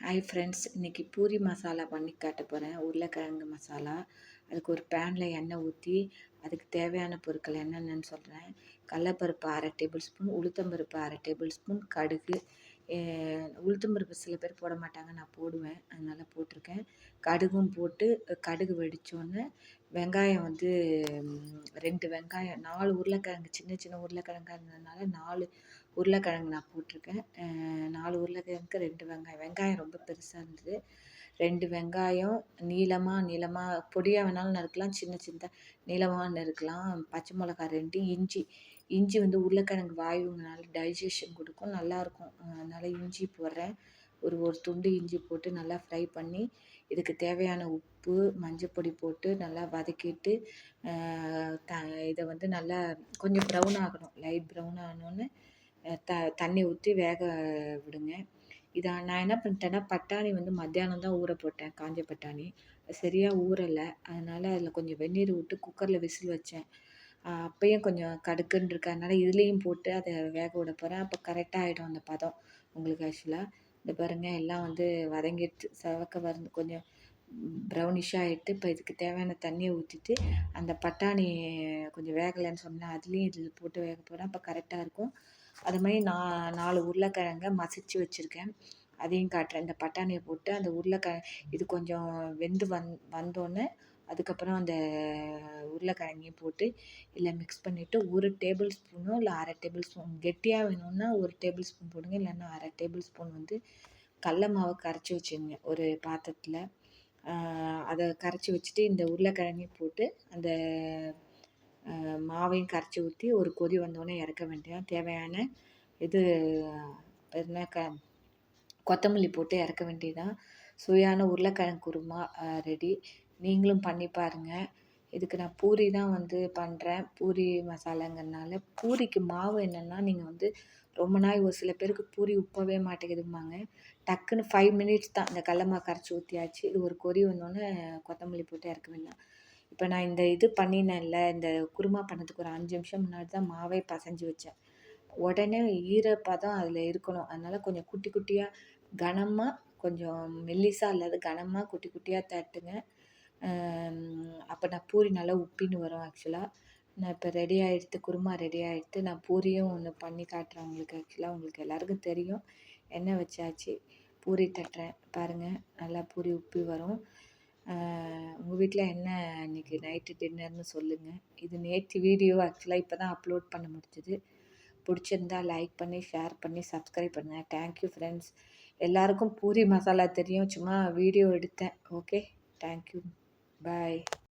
Hi friends, இன்றைக்கி பூரி மசாலா பண்ணி காட்ட போகிறேன். உருளைக்கிழங்கு மசாலா. அதுக்கு ஒரு பேனில் எண்ணெய் ஊற்றி அதுக்கு தேவையான பொருட்கள் என்னென்னு சொல்கிறேன். கடலப்பருப்பு 1/2 டேபிள் ஸ்பூன், உளுத்தம்பருப்பு 1/2 டேபிள் ஸ்பூன், கடுகு. உளுத்தம்பருப்பு சில பேர் போட மாட்டாங்க, நான் போடுவேன், அதனால் போட்டிருக்கேன். கடுகும் போட்டு கடுகு வெடித்தோடனே வெங்காயம் வந்து 2 வெங்காயம், 4 உருளைக்கிழங்கு, சின்ன சின்ன உருளைக்கிழங்கா இருந்ததுனால 4 உருளைக்கிழங்கு நான் போட்டிருக்கேன். 4 உருளைக்கிழங்குக்கு 2 வெங்காயம். வெங்காயம் ரொம்ப பெருசாக இருந்தது. 2 வெங்காயம் நீளமாக பொடியாக வேணாலும் நறுக்கலாம், சின்ன சின்னதாக நீளமாக நறுக்கலாம். பச்சை மிளகா 2, இஞ்சி வந்து உருளைக்கிழங்கு வாயுங்கனால டைஜஷன் கொடுக்கும், நல்லாயிருக்கும், அதனால் இஞ்சி போடுறேன். ஒரு துண்டு இஞ்சி போட்டு நல்லா ஃப்ரை பண்ணி இதுக்கு தேவையான உப்பு, மஞ்சப்பொடி போட்டு நல்லா வதக்கிட்டு இதை வந்து நல்லா கொஞ்சம் ப்ரௌன் ஆகணும். லைட் ப்ரௌன் ஆனோன்னு தண்ணி ஊற்றி வேக விடுங்க. நான் என்ன பண்ணிட்டேன்னா, பட்டாணி வந்து மத்தியானம் தான் ஊற போட்டேன், காஞ்ச பட்டாணி. சரியாக ஊறலை, அதனால் அதில் கொஞ்சம் வெந்நீர் விட்டு குக்கரில் விசில் வச்சேன். அப்பயும் கொஞ்சம் கடுக்குன்னு இருக்கு, அதனால் இதுலேயும் போட்டு அதை வேக விட போகிறேன். அப்போ கரெக்டாக ஆகிடும் அந்த பதம் உங்களுக்கு. ஆக்சுவலாக இந்த பாருங்கள், எல்லாம் வந்து வதங்கிடுச்சு, செவக்க வந்து கொஞ்சம் ப்ரௌனிஷாக ஆகிட்டு. இப்போ இதுக்கு தேவையான தண்ணியை ஊற்றிட்டு அந்த பட்டாணி கொஞ்சம் வேகலைன்னு சொன்னேன், அதுலேயும் இதில் போட்டு வேக போகிறேன். அப்போ கரெக்டாக இருக்கும். அது மாதிரி 4 உருளைக்கிழங்க மசிச்சு வச்சுருக்கேன், அதையும் காட்டுறேன். இந்த பட்டாணியை போட்டு அந்த இது கொஞ்சம் வெந்து வந்தோடனே அதுக்கப்புறம் அந்த உருளைக்கிழங்கையும் போட்டு இல்லை மிக்ஸ் பண்ணிவிட்டு 1 டேபிள் ஸ்பூனோ இல்லை 1/2 டேபிள் ஸ்பூன், கெட்டியாக வேணும்னா 1 டேபிள் ஸ்பூன் போடுங்க, இல்லைன்னா 1/2 டேபிள் ஸ்பூன் வந்து கடல மாவை கரைச்சி வச்சுங்க ஒரு பாத்திரத்தில். அதை கரைச்சி வச்சுட்டு இந்த உருளைக்கிழங்கையும் போட்டு அந்த மாவையும் கரைச்சி ஊற்றி ஒரு கொதி வந்தோடனே இறக்க வேண்டியதான். தேவையான இது என்ன கொத்தமல்லி போட்டு இறக்க வேண்டியதான். சுவையான உருளைக்கிழங்கு குருமா ரெடி. நீங்களும் பண்ணி பாருங்கள். இதுக்கு நான் பூரி தான் வந்து பண்ணுறேன், பூரி மசாலாங்கிறதுனால. பூரிக்கு மாவு என்னென்னா, நீங்கள் வந்து ரொம்ப நாள் ஒரு சில பேருக்கு பூரி உப்பவே மாட்டேங்குதும்பாங்க. டக்குன்னு 5 மினிட்ஸ் தான், இந்த கடல மாவு கரைச்சி ஊற்றியாச்சு. இது ஒரு கொதி வந்தோடனே கொத்தமல்லி போட்டு இறக்க வேண்டாம். இப்போ நான் இந்த இது பண்ணினேன்ல, இந்த குருமா பண்ணதுக்கு ஒரு 5 நிமிஷம் முன்னாடி தான் மாவே பசைஞ்சு வச்சேன். உடனே ஈரப்பதம் அதில் இருக்கணும், அதனால் கொஞ்சம் குட்டி குட்டியாக கனமாக, கொஞ்சம் மெல்லிசாக இல்லாத கனமாக குட்டி குட்டியாக தட்டுங்க. அப்போ நான் பூரி நல்லா உப்பின்னு வரும். ஆக்சுவலாக நான் இப்போ ரெடி ஆகிடுத்து, குருமா ரெடி ஆகிடுத்து. நான் பூரியும் ஒன்று பண்ணி காட்டுறேன் உங்களுக்கு. ஆக்சுவலாக உங்களுக்கு எல்லாருக்கும் தெரியும். எண்ணெய் வச்சாச்சு, பூரி தட்டுறேன் பாருங்கள், நல்லா பூரி உப்பி வரும். உங்கள் வீட்டில் என்ன இன்றைக்கி நைட்டு டின்னர்னு சொல்லுங்கள். இது நேற்று வீடியோ, ஆக்சுவலாக இப்போ தான் அப்லோட் பண்ண முடிஞ்சுது. பிடிச்சிருந்தா லைக் பண்ணி, ஷேர் பண்ணி, சப்ஸ்கிரைப் பண்ணுங்கள். Thank you friends. எல்லாருக்கும் பூரி மசாலா தெரியும், சும்மா வீடியோ எடுத்தேன். ஓகே, தேங்க்யூ, பாய்.